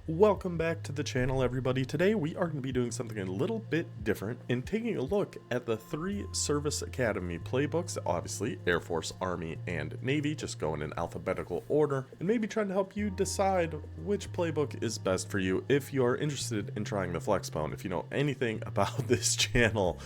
Welcome back to the channel, everybody. Today we are going to be doing something a little bit different and taking a look at the 3 service academy playbooks, obviously Air Force, Army, and Navy, just going in alphabetical order, and maybe trying to help you decide which playbook is best for you if you are interested in trying the Flexbone. If you know anything about this channel,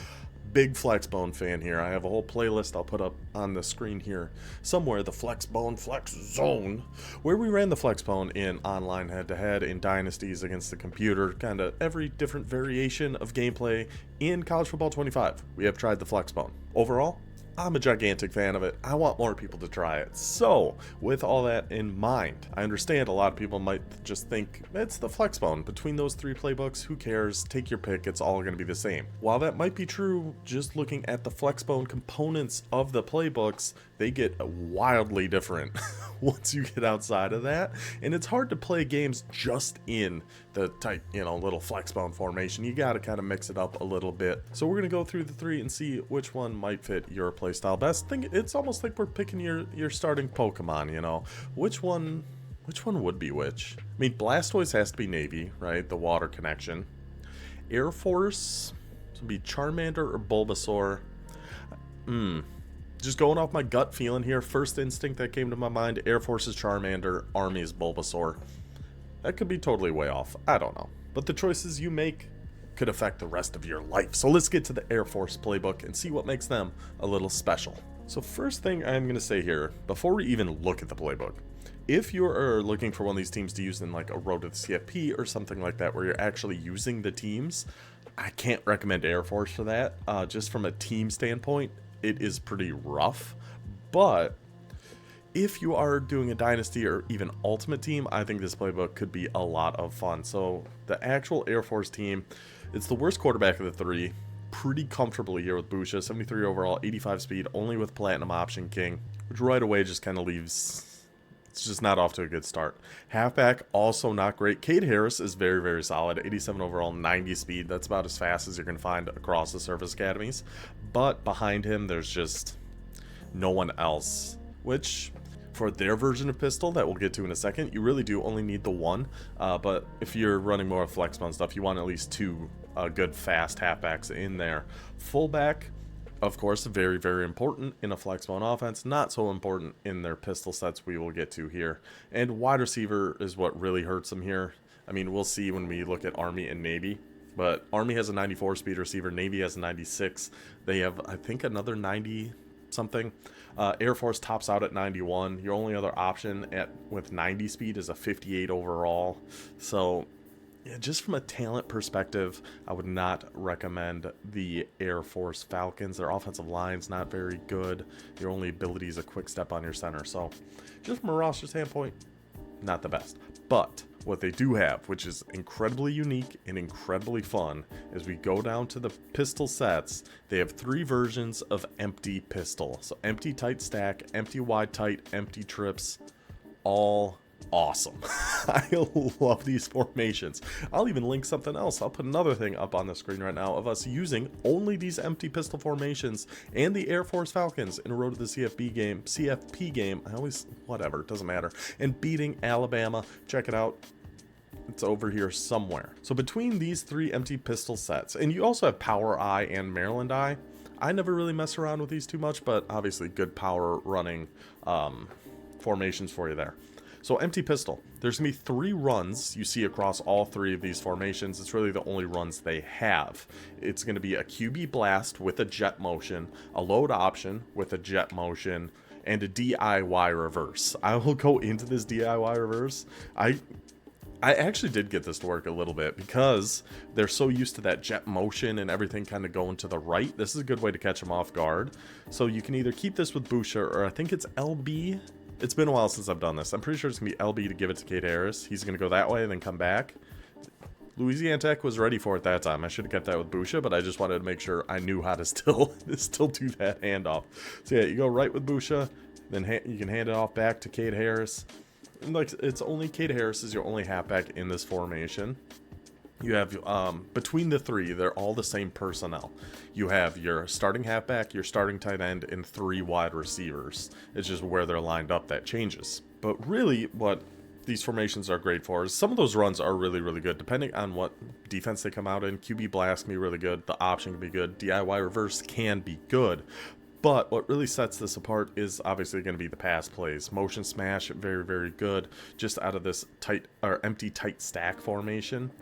big Flexbone fan here. I have a whole playlist I'll put up on the screen here somewhere, the Flexbone Flex Zone, where we ran the Flexbone in online head-to-head in dynasties against the computer, kind of every different variation of gameplay in College Football 25. We have tried the Flexbone. Overall, I'm a gigantic fan of it. I want more people to try it. So, with all that in mind, I understand a lot of people might just think, it's the Flexbone. Between those 3 playbooks, who cares? Take your pick, it's all going to be the same. While that might be true, just looking at the Flexbone components of the playbooks, they get wildly different once you get outside of that. And it's hard to play games just in the tight, little Flexbone formation. You got to kind of mix it up a little bit. So we're going to go through the 3 and see which one might fit your playstyle best. It's almost like we're picking your starting Pokemon, Which one would be which? I mean, Blastoise has to be Navy, right? The water connection. Air Force would be Charmander or Bulbasaur. Just going off my gut feeling here, first instinct that came to my mind, Air Force is Charmander, Army is Bulbasaur. That could be totally way off. I don't know. But the choices you make could affect the rest of your life. So let's get to the Air Force playbook and see what makes them a little special. So first thing I'm going to say here, before we even look at the playbook, if you are looking for one of these teams to use in like a road to the CFP or something like that where you're actually using the teams, I can't recommend Air Force for that. Just from a team standpoint, it is pretty rough. But if you are doing a dynasty or even ultimate team, I think this playbook could be a lot of fun. So the actual Air Force team, it's the worst quarterback of the 3, pretty comfortably here with Busha, 73 overall, 85 speed, only with Platinum Option King, which right away just kind of leaves, it's just not off to a good start. Halfback, also not great. Cade Harris is very, very solid, 87 overall, 90 speed. That's about as fast as you're going to find across the service academies. But behind him, there's just no one else, which for their version of pistol that we'll get to in a second, you really do only need the one. But if you're running more Flexbone stuff, you want at least 2 good fast halfbacks in there. Fullback, of course, very, very important in a Flexbone offense. Not so important in their pistol sets we will get to here. And wide receiver is what really hurts them here. I mean, we'll see when we look at Army and Navy. But Army has a 94 speed receiver. Navy has a 96. They have, I think, another 90 something. Air Force tops out at 91. Your only other option with 90 speed is a 58 overall. So yeah, just from a talent perspective, I would not recommend the Air Force Falcons. Their offensive line's not very good. Your only ability is a quick step on your center. So just from a roster standpoint, not the best. But what they do have, which is incredibly unique and incredibly fun, is we go down to the pistol sets. They have 3 versions of empty pistol. So empty tight stack, empty wide tight, empty trips, all awesome. I love these formations. I'll even link something else. I'll put another thing up on the screen right now of us using only these empty pistol formations and the Air Force Falcons in a road to the CFP game. I always, whatever, it doesn't matter. And beating Alabama. Check it out. It's over here somewhere. So between these 3 empty pistol sets, and you also have Power Eye and Maryland Eye. I never really mess around with these too much, but obviously good power running formations for you there. So empty pistol, there's going to be 3 runs you see across all 3 of these formations. It's really the only runs they have. It's going to be a QB blast with a jet motion, a load option with a jet motion, and a DIY reverse. I will go into this DIY reverse. I actually did get this to work a little bit because they're so used to that jet motion and everything kind of going to the right. This is a good way to catch them off guard. So you can either keep this with Busha, or I think it's LB. It's been a while since I've done this. I'm pretty sure it's going to be LB to give it to Cade Harris. He's going to go that way and then come back. Louisiana Tech was ready for it that time. I should have kept that with Busha, but I just wanted to make sure I knew how to still do that handoff. So yeah, you go right with Busha, then you can hand it off back to Cade Harris. And like, it's only Cade Harris is your only halfback in this formation. You have, between the 3, they're all the same personnel. You have your starting halfback, your starting tight end, and 3 wide receivers. It's just where they're lined up that changes. But really, what these formations are great for is some of those runs are really, really good, depending on what defense they come out in. QB blast can be really good. The option can be good. DIY reverse can be good. But what really sets this apart is obviously going to be the pass plays. Motion smash, very, very good. Just out of this tight or empty tight stack formation.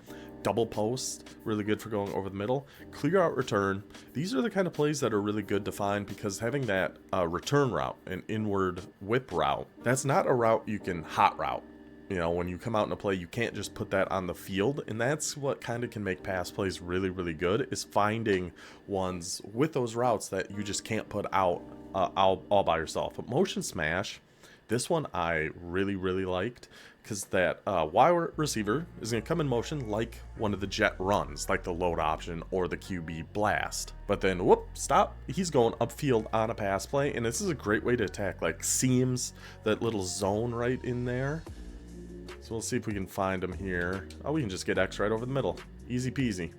Double post, really good for going over the middle. Clear out return. These are the kind of plays that are really good to find because having that return route, an inward whip route, that's not a route you can hot route. You know, when you come out in a play, you can't just put that on the field, and that's what kind of can make pass plays really, really good, is finding ones with those routes that you just can't put out all by yourself. But motion smash, this one I really, really liked, because that wide receiver is going to come in motion like one of the jet runs, like the load option or the QB blast. But then, whoop, stop, he's going upfield on a pass play, and this is a great way to attack like seams, that little zone right in there. So we'll see if we can find them here. Oh, we can just get X right over the middle. Easy peasy.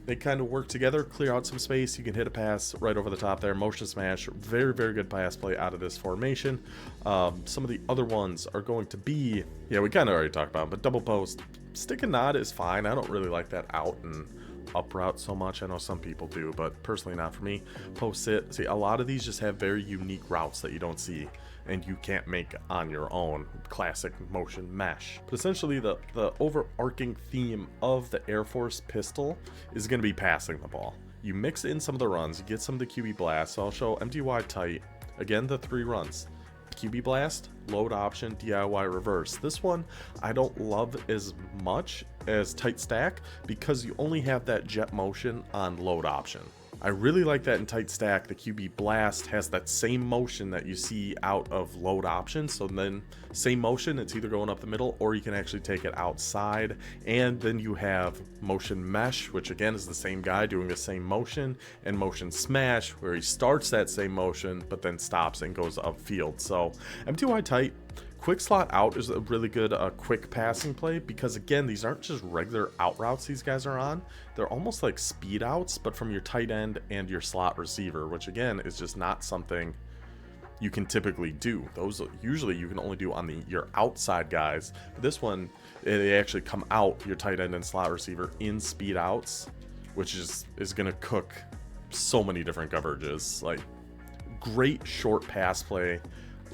They kind of work together, clear out some space. You can hit a pass right over the top there. Motion smash, very, very good pass play out of this formation. Some of the other ones are going to be, yeah, we kind of already talked about them, but double post. Stick and nod is fine. I don't really like that out and up route so much. I know some people do, but personally not for me. Post sit. See, a lot of these just have very unique routes that you don't see and you can't make on your own. Classic motion mesh. But essentially the overarching theme of the Air Force pistol is going to be passing the ball. You mix in some of the runs, you get some of the QB blast. So I'll show empty wide tight. Again, the 3 runs. QB blast, load option, DIY reverse. This one I don't love as much as tight stack because you only have that jet motion on load option. I really like that in tight stack. The QB blast has that same motion that you see out of load option. So then same motion, it's either going up the middle or you can actually take it outside. And then you have motion mesh, which again is the same guy doing the same motion, and motion smash, where he starts that same motion but then stops and goes upfield. So empty wide tight. Quick slot out is a really good quick passing play because, again, these aren't just regular out routes these guys are on. They're almost like speed outs, but from your tight end and your slot receiver, which, again, is just not something you can typically do. Those usually you can only do on your outside guys. But this one, they actually come out your tight end and slot receiver in speed outs, which is going to cook so many different coverages. Like, great short pass play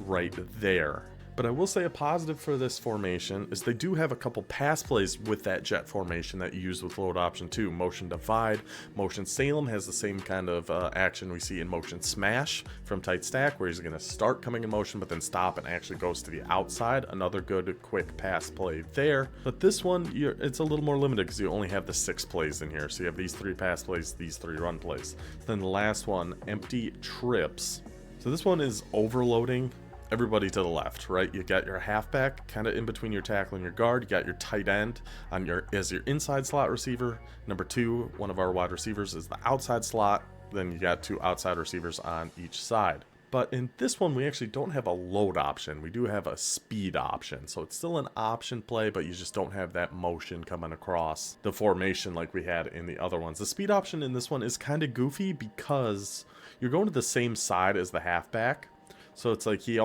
right there. But I will say a positive for this formation is they do have a couple pass plays with that jet formation that you use with load option too. Motion divide, motion Salem has the same kind of action we see in motion smash from tight stack, where he's going to start coming in motion but then stop and actually goes to the outside. Another good quick pass play there. But this one, it's a little more limited because you only have the 6 plays in here. So you have these 3 pass plays, these 3 run plays. Then the last one, empty trips. So this one is overloading everybody to the left, right? You got your halfback kind of in between your tackle and your guard. You got your tight end on as your inside slot receiver. Number 2, one of our wide receivers is the outside slot. Then you got 2 outside receivers on each side. But in this one, we actually don't have a load option. We do have a speed option. So it's still an option play, but you just don't have that motion coming across the formation like we had in the other ones. The speed option in this one is kind of goofy because you're going to the same side as the halfback. So it's like it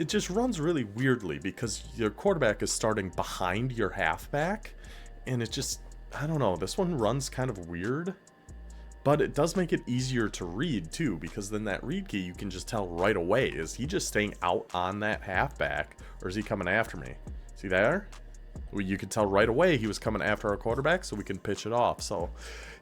just runs really weirdly because your quarterback is starting behind your halfback, and it just, I don't know, this one runs kind of weird, but it does make it easier to read too, because then that read key, you can just tell right away, is he just staying out on that halfback or is he coming after me? See there? You could tell right away he was coming after our quarterback, so we can pitch it off. So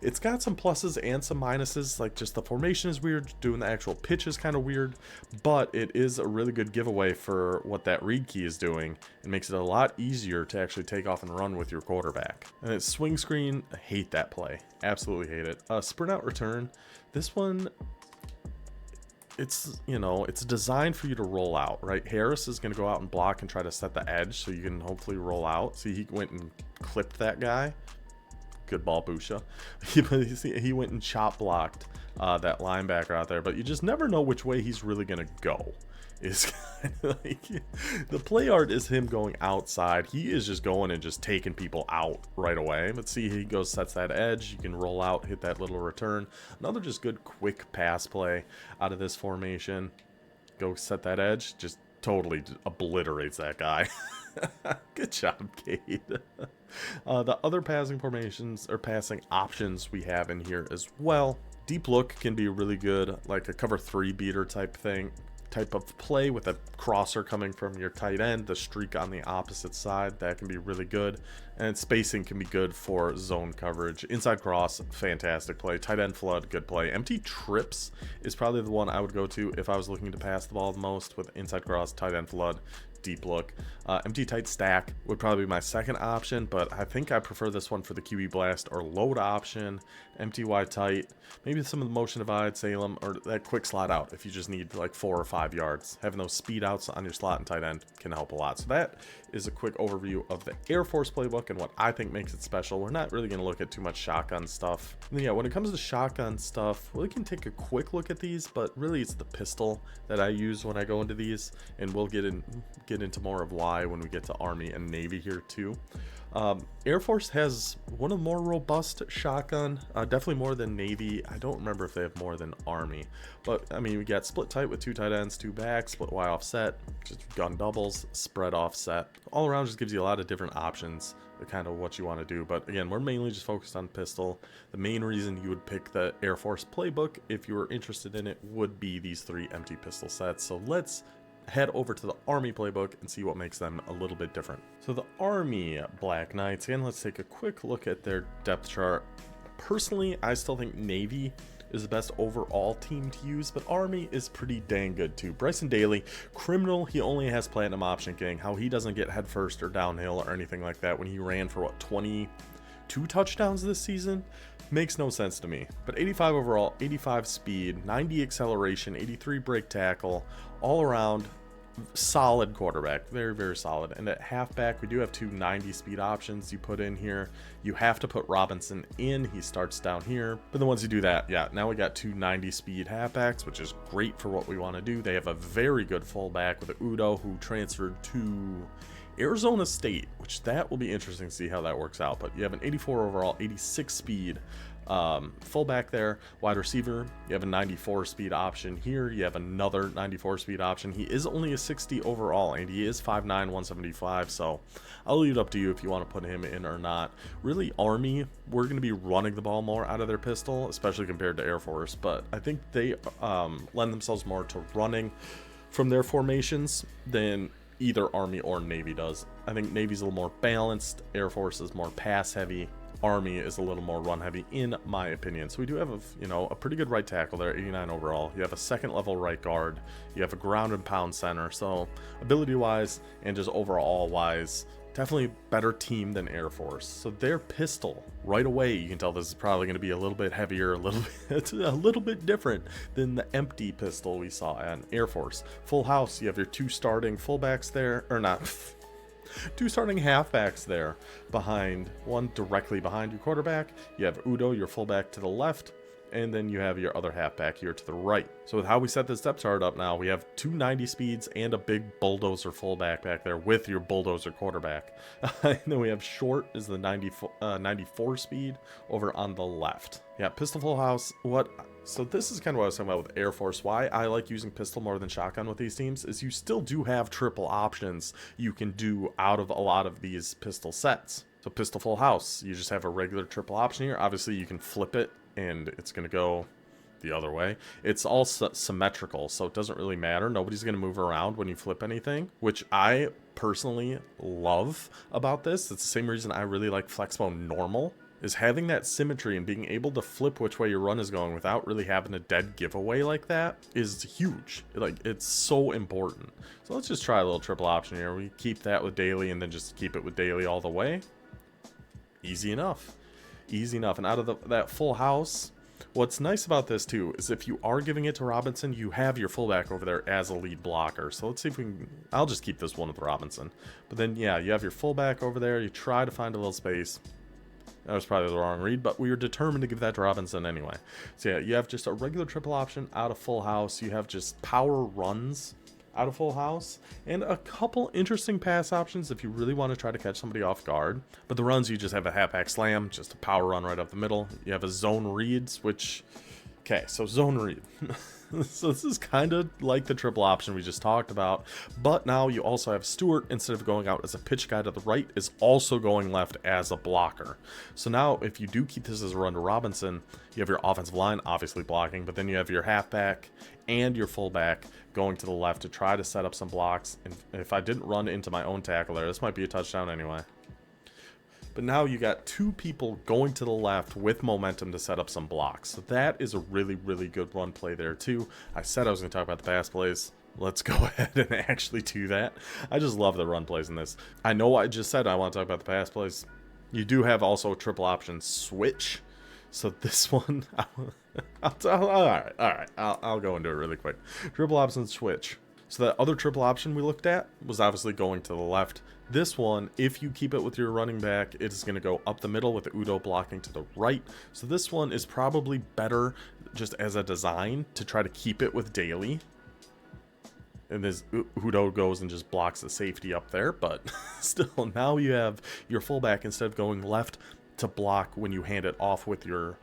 it's got some pluses and some minuses. Like, just the formation is weird, doing the actual pitch is kind of weird, but it is a really good giveaway for what that read key is doing. It makes it a lot easier to actually take off and run with your quarterback. And it's swing screen. I hate that play. Absolutely hate it. Sprint out return. This one, it's, you know, it's designed for you to roll out, right? Harris is going to go out and block and try to set the edge so you can hopefully roll out. See, he went and clipped that guy. Good ball, Busha. He went and chop blocked that linebacker out there, but you just never know which way he's really going to go. Is kind of like, the play art is him going outside. He is just going and just taking people out right away. But see, he goes, sets that edge. You can roll out, hit that little return. Another just good quick pass play out of this formation. Go set that edge. Just totally obliterates that guy. Good job, Cade. The other passing formations or passing options we have in here as well. Deep look can be really good, like a cover 3 beater type of play with a crosser coming from your tight end, the streak on the opposite side. That can be really good. And spacing can be good for zone coverage. Inside cross, fantastic play. Tight end flood, good play. Empty trips is probably the one I would go to if I was looking to pass the ball the most, with inside cross, tight end flood, deep look. Empty tight stack would probably be my second option, but I think I prefer this one for the QB blast or load option. Empty wide tight, maybe some of the motion divide, Salem, or that quick slot out if you just need like 4 or 5 yards. Having those speed outs on your slot and tight end can help a lot. So that is a quick overview of the Air Force playbook and what I think makes it special. We're not really going to look at too much shotgun stuff. And yeah, when it comes to shotgun stuff, we can take a quick look at these, but really it's the pistol that I use when I go into these, and we'll get into more of why when we get to Army and Navy here too. Air Force has one of the more robust shotgun, definitely more than Navy. I don't remember if they have more than Army, but I mean, we got split tight with 2 tight ends, 2 backs, split Y offset, just gun doubles, spread offset. All around just gives you a lot of different options, kind of what you want to do. But again, we're mainly just focused on pistol. The main reason you would pick the Air Force playbook if you were interested in it would be these 3 empty pistol sets. So let's head over to the Army playbook and see what makes them a little bit different. So the Army Black Knights, and let's take a quick look at their depth chart. Personally, I still think Navy is the best overall team to use, but Army is pretty dang good too. Bryson Daly, criminal, he only has platinum option king. How he doesn't get head first or downhill or anything like that when he ran for what, 22 touchdowns this season? Makes no sense to me. But 85 overall, 85 speed, 90 acceleration, 83 break tackle, all around solid quarterback. Very, very solid. And at halfback, we do have 2 90 speed options you put in here. You have to put Robinson in. He starts down here. But then once you do that, yeah, now we got 2 90 speed halfbacks, which is great for what we want to do. They have a very good fullback with Udo, who transferred to Arizona State, which that will be interesting to see how that works out. But you have an 84 overall, 86 speed fullback there. Wide receiver, you have a 94 speed option here. You have another 94 speed option. He is only a 60 overall, and he is 5'9", 175. So I'll leave it up to you if you want to put him in or not. Really, Army, we're going to be running the ball more out of their pistol, especially compared to Air Force. But I think they lend themselves more to running from their formations than either Army or Navy does. I think Navy's a little more balanced. Air Force is more pass heavy. Army is a little more run heavy, in my opinion. So we do have a pretty good right tackle there, 89 overall. You have a second level right guard. You have a ground and pound center. So ability wise and just overall wise, definitely better team than Air Force. So their pistol, right away, you can tell this is probably going to be a little bit heavier, a little bit different than the empty pistol we saw on Air Force. Full house, you have your 2 starting fullbacks there, or not, 2 starting halfbacks there behind, one directly behind your quarterback. You have Udo, your fullback, to the left, and then you have your other halfback here to the right. So with how we set this depth chart up now, we have 2 90 speeds and a big bulldozer fullback back there with your bulldozer quarterback. And then we have short is the 94 speed over on the left. Yeah, pistol full house. So this is kind of what I was talking about with Air Force. Why I like using pistol more than shotgun with these teams is you still do have triple options you can do out of a lot of these pistol sets. So pistol full house, you just have a regular triple option here. Obviously you can flip it and it's going to go the other way. It's all symmetrical, so it doesn't really matter. Nobody's going to move around when you flip anything, which I personally love about this. It's the same reason I really like Flexbone normal, is having that symmetry and being able to flip which way your run is going without really having a dead giveaway like that is huge. Like, it's so important. So let's just try a little triple option here. We keep that with daily and then just keep it with daily all the way. Easy enough. Easy enough. And out of that full house, what's nice about this too is if you are giving it to Robinson, you have your fullback over there as a lead blocker. So let's see if we can, I'll just keep this one with Robinson. But then yeah, you have your fullback over there. You try to find a little space. That was probably the wrong read, but we were determined to give that to Robinson anyway. So yeah, you have just a regular triple option out of full house. You have just power runs out of full house and a couple interesting pass options if you really want to try to catch somebody off guard. But the runs, you just have a halfback slam, just a power run right up the middle. You have a zone reads, which, okay, so zone read. So this is kind of like the triple option we just talked about, but now you also have Stewart, instead of going out as a pitch guy to the right, is also going left as a blocker. So now if you do keep this as a run to Robinson, you have your offensive line obviously blocking, but then you have your halfback and your fullback going to the left to try to set up some blocks. And if I didn't run into my own tackle there, this might be a touchdown anyway. But now you got two people going to the left with momentum to set up some blocks. So that is a really, really good run play there too. I said I was going to talk about the pass plays. Let's go ahead and actually do that. I just love the run plays in this. I know I just said I want to talk about the pass plays. You do have also a triple option switch. So this one, all right, I'll go into it really quick. Triple option switch. So that other triple option we looked at was obviously going to the left. This one, if you keep it with your running back, it is going to go up the middle with Udo blocking to the right. So this one is probably better just as a design to try to keep it with Daly. And this Udo goes and just blocks the safety up there. But still, now you have your fullback, instead of going left to block when you hand it off with your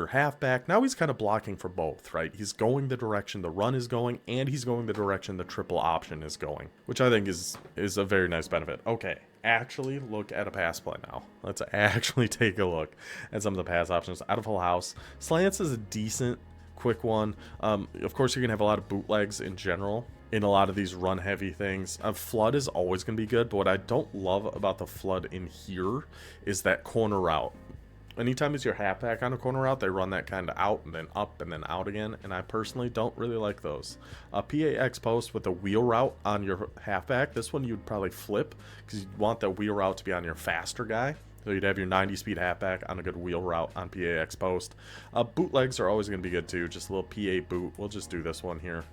halfback, now he's kind of blocking for both, right? He's going the direction the run is going, and he's going the direction the triple option is going, which I think is a very nice benefit. Okay, actually look at a pass play now. Let's actually take a look at some of the pass options. Out of Full House, slants is a decent quick one. Of course, you're gonna have a lot of bootlegs in general in a lot of these run heavy things. Flood is always gonna be good, but what I don't love about the flood in here is that corner route. Anytime it's your halfback on a corner route, they run that kind of out and then up and then out again, and I personally don't really like those. PAX post with a wheel route on your halfback, this one you'd probably flip because you'd want that wheel route to be on your faster guy. So you'd have your 90 speed halfback on a good wheel route on PAX post. Bootlegs are always going to be good too, just a little PA boot. We'll just do this one here.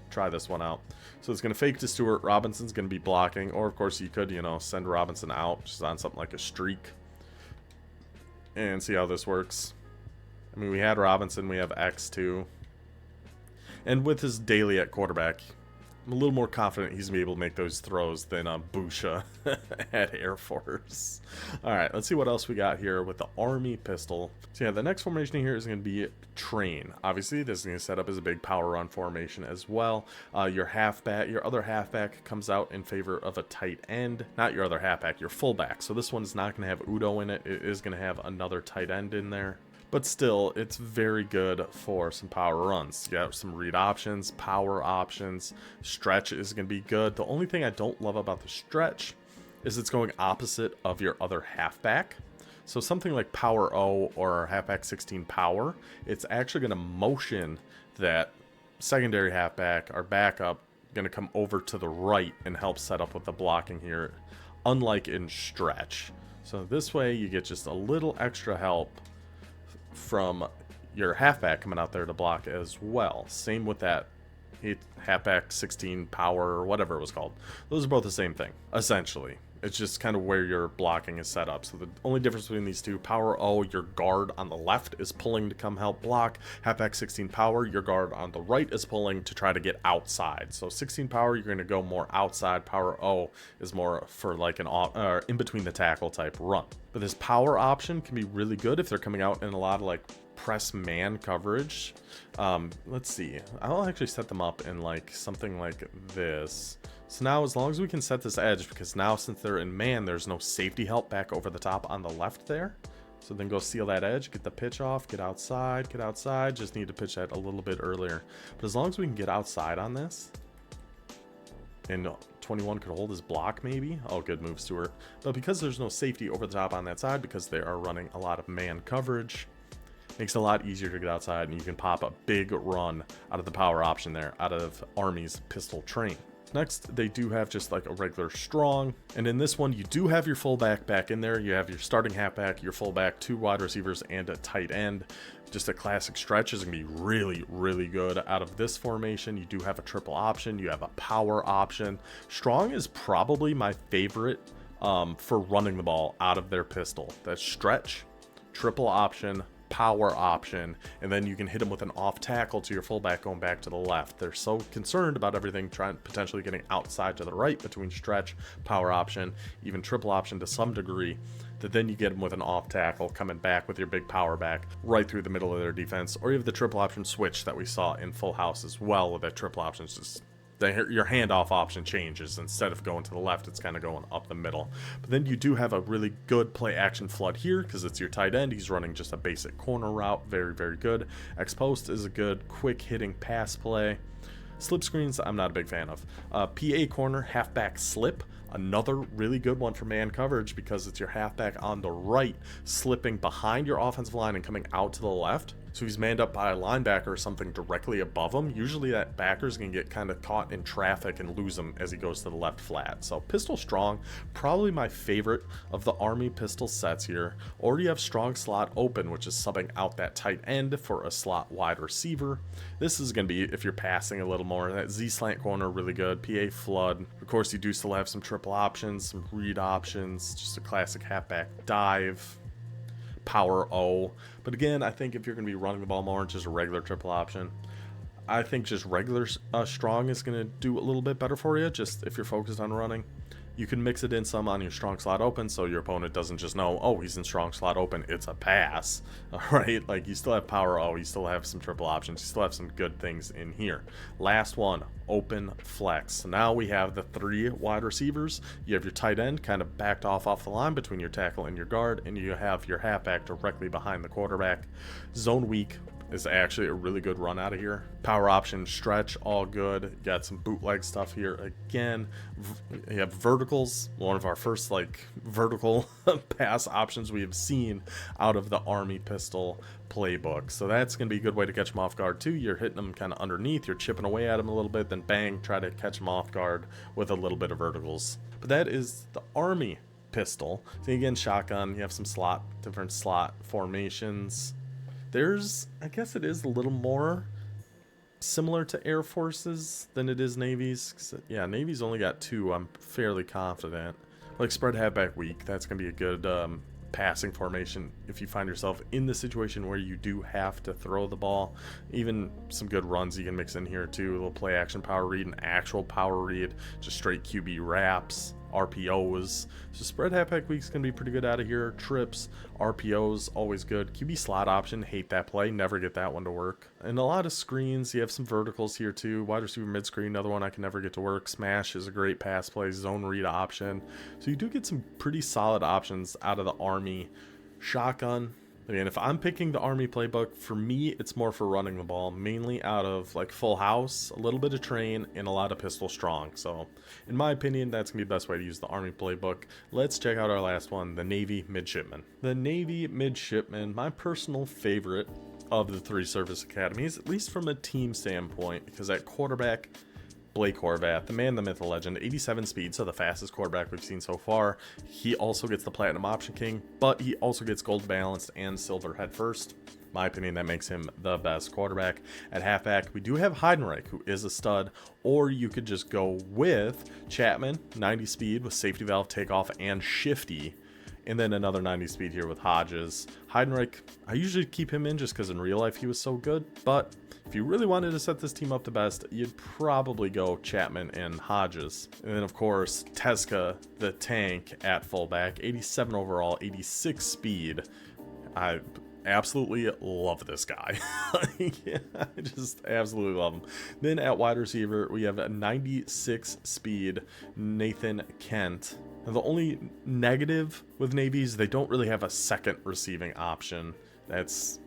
Try this one out. So it's going to fake to Stewart. Robinson's going to be blocking, or of course you could, send Robinson out just on something like a streak. And see how this works. I mean, we had Robinson, we have X2. And with his Daly at quarterback, I'm a little more confident he's going to be able to make those throws than Busha at Air Force. Alright, let's see what else we got here with the Army pistol. So yeah, the next formation here is going to be train. Obviously, this is going to set up as a big power run formation as well. Your other halfback comes out in favor of a tight end. Not your other halfback, your fullback. So this one is not going to have Udo in it. It is going to have another tight end in there. But still, it's very good for some power runs. You have some read options, power options. Stretch is going to be good. The only thing I don't love about the stretch is it's going opposite of your other halfback. So something like Power O or Halfback 16 Power, it's actually going to motion that secondary halfback or backup going to come over to the right and help set up with the blocking here, unlike in stretch. So this way you get just a little extra help from your halfback coming out there to block as well. Same with that halfback 16 Power or whatever it was called. Those are both the same thing, essentially. It's just kind of where your blocking is set up. So the only difference between these two, Power O, your guard on the left is pulling to come help block. Halfback 16 Power, your guard on the right is pulling to try to get outside. So 16 Power, you're going to go more outside. Power O is more for like an in between the tackle type run. But this power option can be really good if they're coming out in a lot of like press man coverage. Let's see. I'll actually set them up in like something like this. So now as long as we can set this edge, because now since they're in man, there's no safety help back over the top on the left there. So then go seal that edge, get the pitch off, get outside, just need to pitch that a little bit earlier. But as long as we can get outside on this, and 21 could hold his block maybe. Oh, good move, Stewart. But because there's no safety over the top on that side, because they are running a lot of man coverage, makes it a lot easier to get outside, and you can pop a big run out of the power option there, out of Army's pistol train. Next, they do have just like a regular strong, and in this one you do have your fullback back in there. You have your starting halfback, your fullback, 2 wide receivers, and a tight end. Just a classic stretch is going to be really, really good out of this formation. You do have a triple option, you have a power option. Strong is probably my favorite for running the ball out of their pistol. That's stretch, triple option, power option, and then you can hit them with an off tackle to your fullback going back to the left. They're so concerned about everything potentially getting outside to the right between stretch, power option, even triple option to some degree, that then you get them with an off tackle coming back with your big power back right through the middle of their defense. Or you have the triple option switch that we saw in Full House as well, with that triple option is just your handoff option changes. Instead of going to the left, it's kind of going up the middle. But then you do have a really good play action flood here because it's your tight end. He's running just a basic corner route. Very, very good. X post is a good quick hitting pass play. Slip screens, I'm not a big fan of. PA corner, halfback slip. Another really good one for man coverage because it's your halfback on the right slipping behind your offensive line and coming out to the left. So he's manned up by a linebacker or something directly above him. Usually that backer's going to get kind of caught in traffic and lose him as he goes to the left flat. So pistol strong, probably my favorite of the Army pistol sets here. Or you have strong slot open, which is subbing out that tight end for a slot wide receiver. This is going to be if you're passing a little more. That Z slant corner, really good. PA flood. Of course, you do still have some triple options, some read options, just a classic halfback dive. Power O. But again, I think if you're going to be running the ball more, just a regular triple option. I think just regular strong is going to do a little bit better for you, just if you're focused on running. You can mix it in some on your strong slot open so your opponent doesn't just know, oh, he's in strong slot open, it's a pass. All right, like you still have power O, you still have some triple options, you still have some good things in here. Last one, open flex. So now we have the 3 wide receivers. You have your tight end kind of backed off the line between your tackle and your guard, and you have your halfback directly behind the quarterback. Zone weak is actually a really good run out of here. Power option, stretch, all good. Got some bootleg stuff here. Again, you have verticals, one of our first like vertical pass options we have seen out of the Army pistol playbook. So that's going to be a good way to catch them off guard too. You're hitting them kind of underneath, you're chipping away at them a little bit, then bang, try to catch them off guard with a little bit of verticals. But that is the Army pistol. So again, shotgun, you have some different slot formations. I guess it is a little more similar to Air Force's than it is Navy's. 'Cause, yeah, Navy's only got 2, I'm fairly confident. Like spread halfback weak, that's going to be a good passing formation if you find yourself in the situation where you do have to throw the ball. Even some good runs you can mix in here too. A little play action power read, an actual power read, just straight QB wraps. RPOs. So spread halfback week's gonna be pretty good out of here. Trips, RPOs, always good. QB slot option, hate that play, never get that one to work. And a lot of screens, you have some verticals here too. Wide receiver mid screen, another one I can never get to work. Smash is a great pass play, zone read option. So you do get some pretty solid options out of the Army. Shotgun. Again, if I'm picking the Army playbook, for me, it's more for running the ball, mainly out of like Full House, a little bit of train, and a lot of pistol strong. So, in my opinion, that's going to be the best way to use the Army playbook. Let's check out our last one, the Navy Midshipman. The Navy Midshipman, my personal favorite of the 3 service academies, at least from a team standpoint, because at quarterback, Blake Horvath, the man, the myth, the legend, 87 speed, so the fastest quarterback we've seen so far. He also gets the Platinum Option King, but he also gets Gold Balanced and Silver Head First. My opinion, that makes him the best quarterback. At halfback, we do have Heidenreich, who is a stud, or you could just go with Chapman, 90 speed with safety valve, takeoff, and shifty. And then another 90 speed here with Hodges. Heidenreich, I usually keep him in just because in real life he was so good, but if you really wanted to set this team up the best, you'd probably go Chapman and Hodges. And then, of course, Teska, the tank at fullback, 87 overall, 86 speed. I absolutely love this guy. Yeah, I just absolutely love him. Then at wide receiver, we have a 96 speed Nathan Kent. Now, the only negative with Navy is they don't really have a second receiving option that's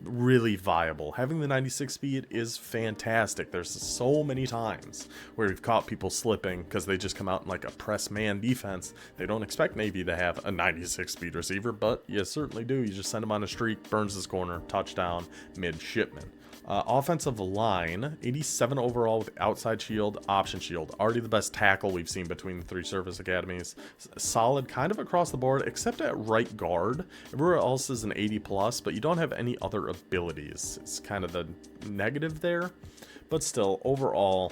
really viable. Having the 96 speed is fantastic. There's so many times where we've caught people slipping because they just come out in like a press man defense. They don't expect Navy to have a 96 speed receiver, but you certainly do. You just send him on a streak, burns his corner, touchdown, midshipman. Offensive line, 87 overall with outside shield, option shield. Already the best tackle we've seen between the 3 service academies. Solid kind of across the board, except at right guard. Everywhere else is an 80 plus, but you don't have any other abilities. It's kind of the negative there. But still, overall,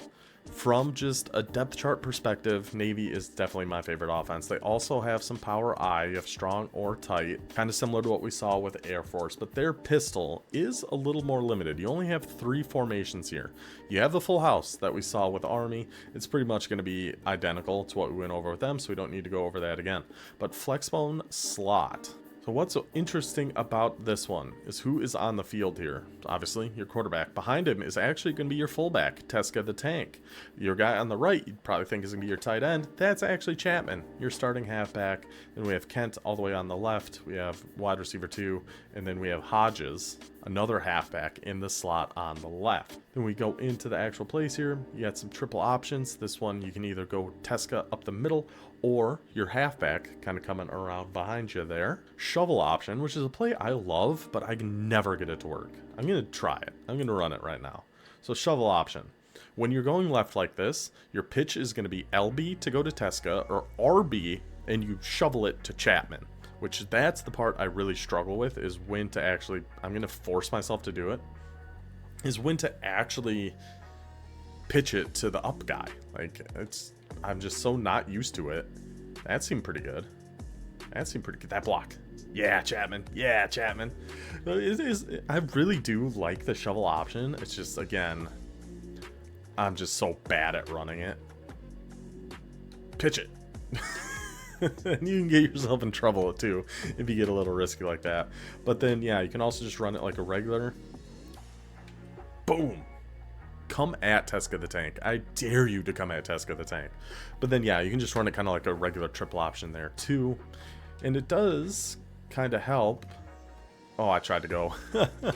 From just a depth chart perspective, Navy is definitely my favorite offense. They also have some power I. You have strong or tight, kind of similar to what we saw with Air Force, but their pistol is a little more limited. You only have 3 formations here. You have the full house that we saw with Army. It's pretty much going to be identical to what we went over with them, so we don't need to go over that again. But Flexbone slot. So what's so interesting about this one is who is on the field here. Obviously, your quarterback. Behind him is actually going to be your fullback, Teska the Tank. Your guy on the right, you'd probably think is going to be your tight end. That's actually Chapman, your starting halfback. Then we have Kent all the way on the left. We have wide receiver 2. And then we have Hodges, another halfback in the slot on the left. Then we go into the actual plays here. You got some triple options. This one, you can either go Teska up the middle or your halfback kind of coming around behind you there. Shovel option, which is a play I love, but I can never get it to work. I'm going to try it. I'm going to run it right now. So shovel option. When you're going left like this, your pitch is going to be LB to go to Teska or RB and you shovel it to Chapman, which that's the part I really struggle with, is when to actually, I'm going to force myself to do it, is when to actually pitch it to the up guy. Like, I'm just so not used to it. That seemed pretty good. That block. Yeah, Chapman. Yeah, Chapman. I really do like the shovel option. It's just, again, I'm just so bad at running it. Pitch it. And you can get yourself in trouble too if you get a little risky like that. But then, yeah, you can also just run it like a regular. Boom. Come at Teska the Tank. I dare you to come at Teska the Tank. But then, yeah, you can just run it kind of like a regular triple option there too. And it does kind of help. Oh, I tried to go. Kind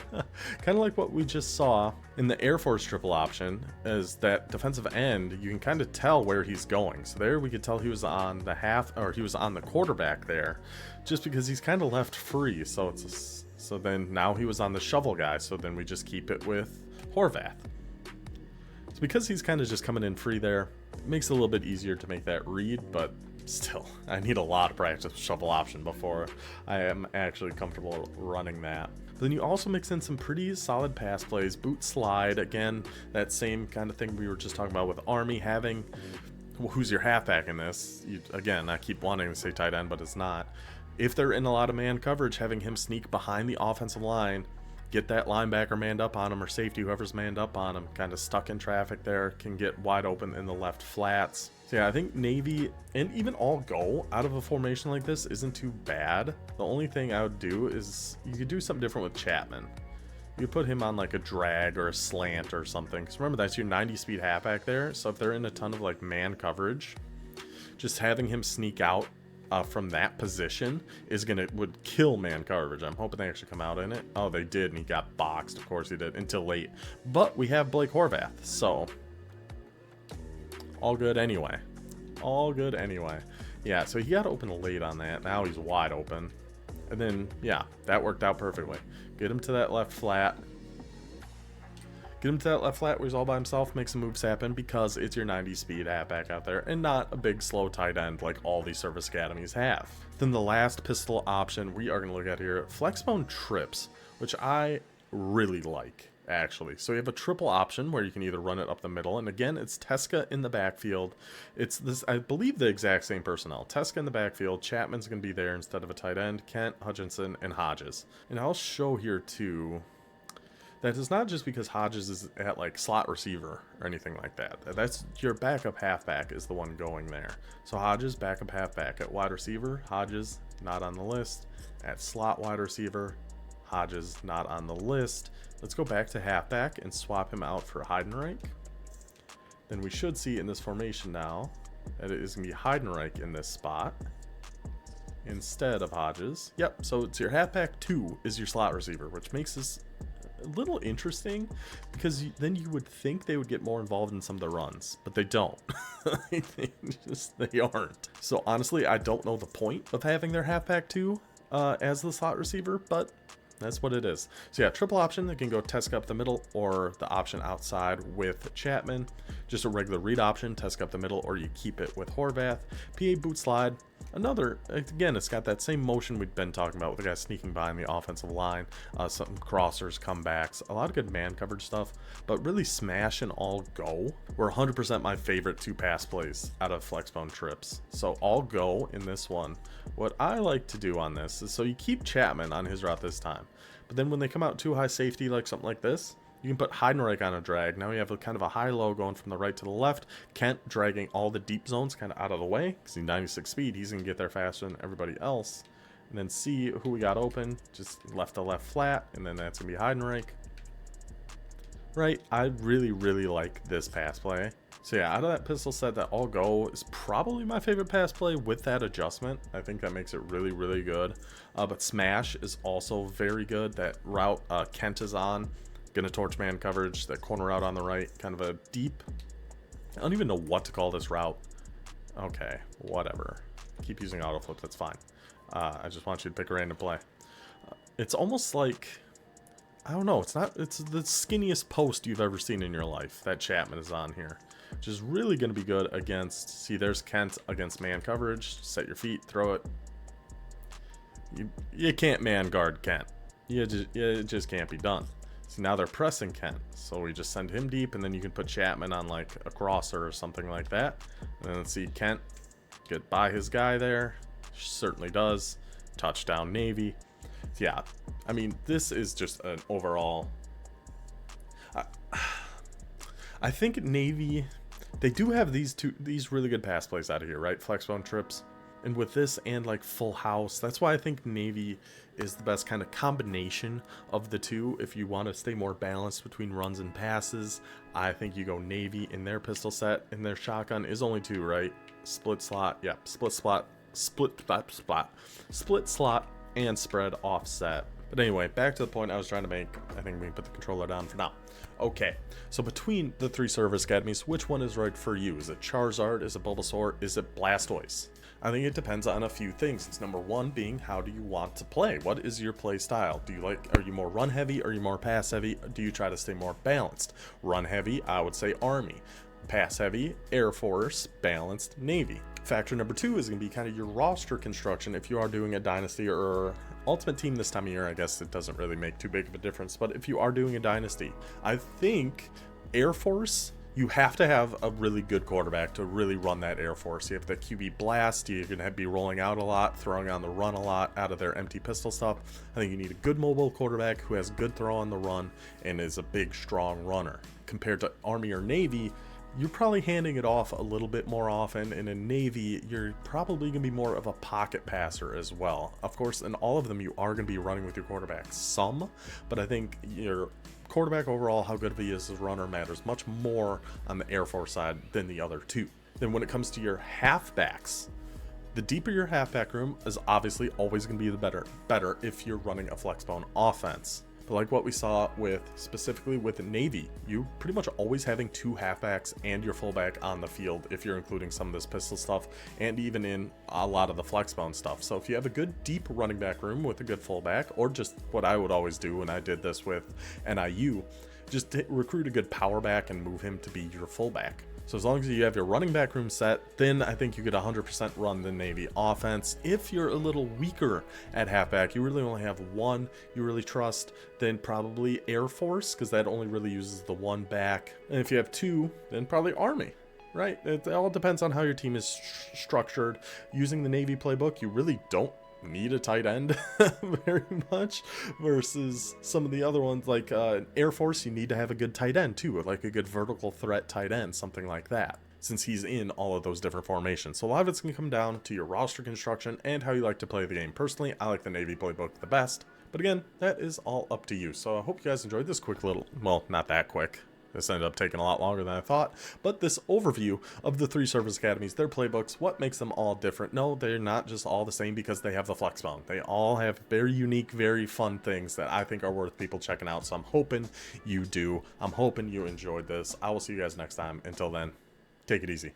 of like what we just saw in the Air Force triple option, is that defensive end, you can kind of tell where he's going. So there we could tell he was on the half, or he was on the quarterback there, just because he's kind of left free. So so then now he was on the shovel guy. So then we just keep it with Horvath. So because he's kind of just coming in free there, it makes it a little bit easier to make that read, but still, I need a lot of practice with shovel option before I am actually comfortable running that. But then you also mix in some pretty solid pass plays, boot slide, again, that same kind of thing we were just talking about with Army, having, who's your halfback in this? Again, I keep wanting to say tight end, but it's not. If they're in a lot of man coverage, having him sneak behind the offensive line, get that linebacker manned up on him, or safety, whoever's manned up on him, kind of stuck in traffic there, can get wide open in the left flats. So yeah, I think Navy and even all go out of a formation like this isn't too bad. The only thing I would do is you could do something different with Chapman. You could put him on like a drag or a slant or something, because remember, that's your 90 speed halfback there. So if they're in a ton of like man coverage, just having him sneak out from that position would kill man coverage. I'm hoping they actually come out in it. Oh, they did, and he got boxed. Of course he did, until late. But we have Blake Horvath, so all good anyway. Yeah, so he got open late on that. Now he's wide open. And then, yeah, that worked out perfectly. Get him to that left flat. Where he's all by himself, make some moves happen, because it's your 90 speed halfback out there and not a big slow tight end like all these service academies have. Then the last pistol option we are going to look at here, Flexbone trips, which I really like, actually. So you have a triple option where you can either run it up the middle, and again, it's Teska in the backfield. It's this, I believe, the exact same personnel. Teska in the backfield, Chapman's going to be there instead of a tight end, Kent, Hutchinson, and Hodges. And I'll show here too that is not just because Hodges is at like slot receiver or anything like that. That's your backup halfback is the one going there. So Hodges, backup halfback. At wide receiver, Hodges not on the list. At slot wide receiver, Hodges not on the list. Let's go back to halfback and swap him out for Heidenreich. Then we should see in this formation now that it is going to be Heidenreich in this spot instead of Hodges. Yep, so it's your halfback 2 is your slot receiver, which makes this a little interesting, because then you would think they would get more involved in some of the runs, but they don't. They aren't. So honestly, I don't know the point of having their halfback 2 as the slot receiver, but that's what it is. So yeah, triple option, they can go Teska up the middle, or the option outside with Chapman. Just a regular read option, Teska up the middle, or you keep it with Horvath. PA boot slide, Another, again, it's got that same motion we've been talking about with the guy sneaking behind the offensive line, some crossers, comebacks, a lot of good man coverage stuff, but really smash and all go were 100% my favorite 2 pass plays out of Flexbone trips. So all go in this one. What I like to do on this is, so you keep Chapman on his route this time, but then when they come out too high safety, like something like this, you can put Heidenreich on a drag. Now you have a kind of a high-low going from the right to the left. Kent dragging all the deep zones kind of out of the way, because he's 96 speed. He's going to get there faster than everybody else. And then see who we got open. Just left to left flat, and then that's going to be Heidenreich. Right, I really, really like this pass play. So yeah, out of that pistol set, that all go is probably my favorite pass play with that adjustment. I think that makes it really, really good. But smash is also very good. That route Kent is on. Gonna torch man coverage, that corner route on the right, kind of a deep, I don't even know what to call this route. Okay, whatever. Keep using auto flip, that's fine. I just want you to pick a random play. It's almost like, I don't know, it's the skinniest post you've ever seen in your life that Chapman is on here, which is really gonna be good against, see there's Kent against man coverage, set your feet, throw it. You can't man guard Kent. It just can't be done. See, now they're pressing Kent, so we just send him deep, and then you can put Chapman on like a crosser or something like that. And then see Kent get by his guy there. Certainly does. Touchdown Navy. Yeah, I mean, this is just an overall... I think Navy, they do have these really good pass plays out of here, right? Flexbone trips. And with this and like full house, that's why I think Navy is the best kind of combination of the two. If you want to stay more balanced between runs and passes, I think you go Navy in their pistol set. And their shotgun is only 2, right? Split slot, yeah, split slot and spread offset. But anyway, back to the point I was trying to make. I think we can put the controller down for now. Okay, so between the 3 service academies, which one is right for you? Is it Charizard? Is it Bulbasaur? Is it Blastoise? I think it depends on a few things. It's number 1 being, how do you want to play? What is your play style? Are you more run heavy? Are you more pass heavy? Do you try to stay more balanced? Run heavy, I would say Army. Pass heavy, Air Force, balanced, Navy. Factor number 2 is going to be kind of your roster construction. If you are doing a Dynasty or Ultimate Team this time of year, I guess it doesn't really make too big of a difference. But if you are doing a Dynasty, I think Air Force, you have to have a really good quarterback to really run that Air Force. You have the QB blast, you're going to be rolling out a lot, throwing on the run a lot out of their empty pistol stuff. I think you need a good mobile quarterback who has good throw on the run and is a big, strong runner. Compared to Army or Navy, you're probably handing it off a little bit more often. And in Navy, you're probably going to be more of a pocket passer as well. Of course, in all of them, you are going to be running with your quarterback some, but I think your quarterback overall, how good of he is as a runner, matters much more on the Air Force side than the other two. Then when it comes to your halfbacks, the deeper your halfback room is obviously always going to be the better if you're running a Flexbone offense. But like what we saw specifically with the Navy, you pretty much always having 2 halfbacks and your fullback on the field if you're including some of this pistol stuff and even in a lot of the Flexbone stuff. So if you have a good deep running back room with a good fullback, or just what I would always do when I did this with NIU, just recruit a good power back and move him to be your fullback. So as long as you have your running back room set, then I think you could 100% run the Navy offense. If you're a little weaker at halfback, you really only have 1 you really trust, then probably Air Force, because that only really uses the 1 back. And if you have 2, then probably Army. Right? It all depends on how your team is structured. Using the Navy playbook, you really don't need a tight end very much, versus some of the other ones like Air Force. You need to have a good tight end too, like a good vertical threat tight end, something like that, since he's in all of those different formations. So a lot of it's going to come down to your roster construction and how you like to play the game. Personally, I like the Navy playbook the best, but again, that is all up to you. So I hope you guys enjoyed this quick little, well, not that quick, this ended up taking a lot longer than I thought, but this overview of the 3 service academies, their playbooks, what makes them all different. No, they're not just all the same because they have the Flexbone. They all have very unique, very fun things that I think are worth people checking out. So I'm hoping you do. I'm hoping you enjoyed this. I will see you guys next time. Until then, take it easy.